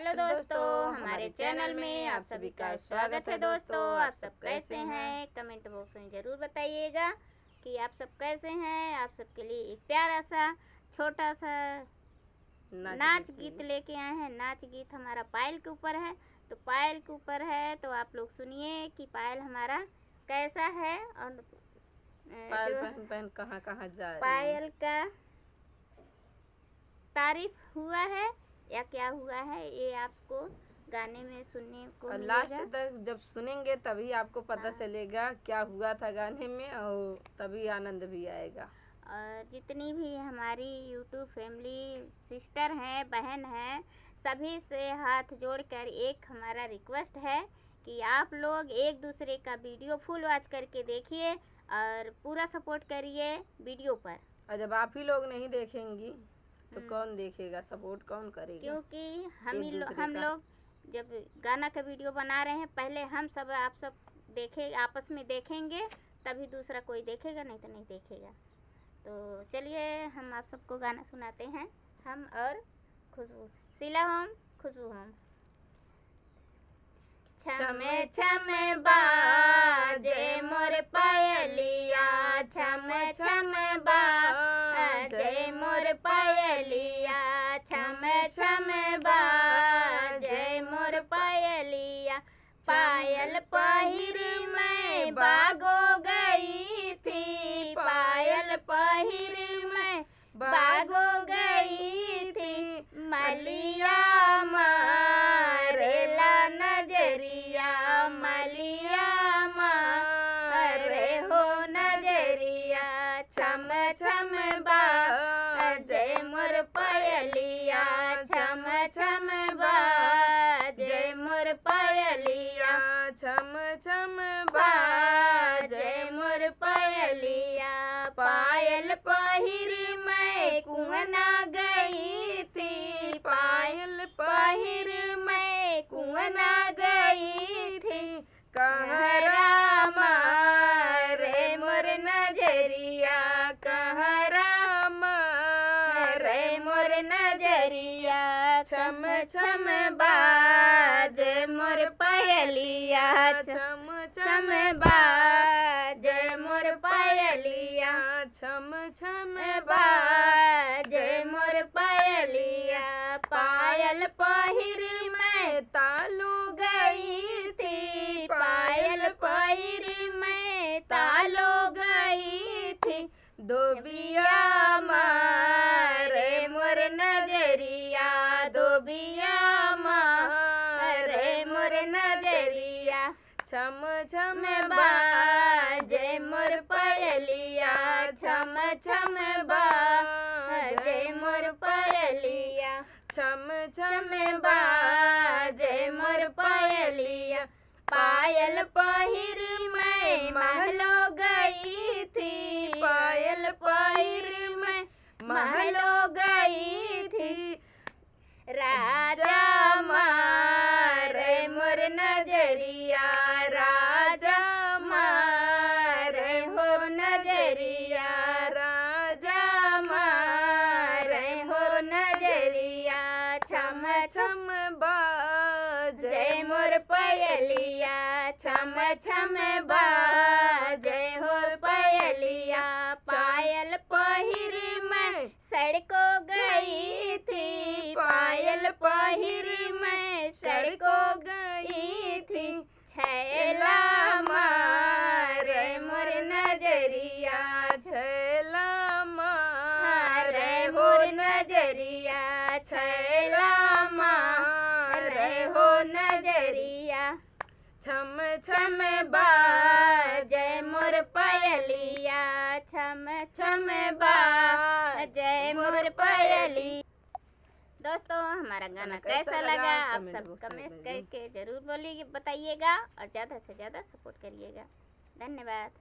Hello दोस्तों, हमारे channel में आप सभी का स्वागत है। दोस्तों, आप सब कैसे हैं? कमेंट बॉक्स में ज़रूर बताइएगा कि आप सब कैसे हैं। आप सबके लिए एक प्यारा सा छोटा सा नाच गीत लेके आए हैं। नाच गीत हमारा पायल के ऊपर है, तो पायल के ऊपर है तो आप लोग सुनिए कि पायल हमारा कैसा है और पायल बहन कहाँ कहाँ जा रही है। पायल का तारीफ हुआ है या क्या हुआ है, ये आपको गाने में सुनने को मिलेगा। लास्ट तक जब सुनेंगे तभी आपको पता चलेगा क्या हुआ था गाने में, और तभी आनंद भी आएगा। और जितनी भी हमारी यूट्यूब फैमिली सिस्टर हैं, बहन हैं, सभी से हाथ जोड़कर एक हमारा रिक्वेस्ट है कि आप लोग एक दूसरे का वीडियो फुल वॉच करके देखिए और पूरा सपोर्ट करिए वीडियो पर। और जब आप ही लोग नहीं देखेंगी तो कौन देखेगा, सपोर्ट कौन करेगा? क्योंकि हम लोग जब गाना का वीडियो बना रहे हैं, पहले हम सब आप सब देखे आपस में देखेंगे तभी दूसरा कोई देखेगा, नहीं तो नहीं देखेगा। तो चलिए हम आप सबको गाना सुनाते हैं, हम और खुशबू, शीला होम खुशबू होम। छमे छमे बाजे मोर पायलिया, छमे छमे बाजे मोर पायलिया, छमे छमे बाजे मोर पायलिया। पायल पहिर मैं बागो गई थी, पायल पहिर मैं बागो गई थी। मलिया मारेला नजरिया, मलिया मारे हो नजरिया। छम छम बाजे मोर पायलिया, छम छम बाजे मोर पायलिया, छम छम बाजे मोर पायलिया। पायल पहिर मैं कुंवना गई थी, पायल पहिर मैं कुंवना गई थी। कहरा मारे मोर नजरिया, कहरा मारे मोर नजरिया। छम छम बाजे मोर पायलिया, छम छम बाजे मोर पायलिया, छम छम बाजे मोर पायलिया। पायल पहिर मैं तालू गई थी, पायल पहिर मैं तालो गई थी। दोबिया मारे मोर नजरिया, दोबिया मारे मोर नजरिया। छम छम बाजे मोर पायलिया, छम छम बाजे मोर पायलिया, छम छम बाजे मोर पायलिया। पायल पहिर मैं महलो गई थी, पायल पहिर मैं महलो गई थी। राजा मारे मोर नजरिया, राजा मारे हो नजरिया, राजा मारे हो नजरिया। छम छम बाजे मोर पायलिया, छम छम बाजे हो पायलिया। पायल पहिर मैं सड़को गई थी, पायल पहिर मैं सड़को गई थी। छैला मारे मोर नजरिया, छैला मारे मोर नजरिया, छैला मारे हो नजरिया। छम छम बाजे मोर पायलिया, छम छम बाजे मोर पायलिया। दोस्तों, हमारा गाना कैसा लगा आप सब कमेंट करके जरूर बोलिए, बताइएगा और ज़्यादा से ज़्यादा सपोर्ट करिएगा। धन्यवाद।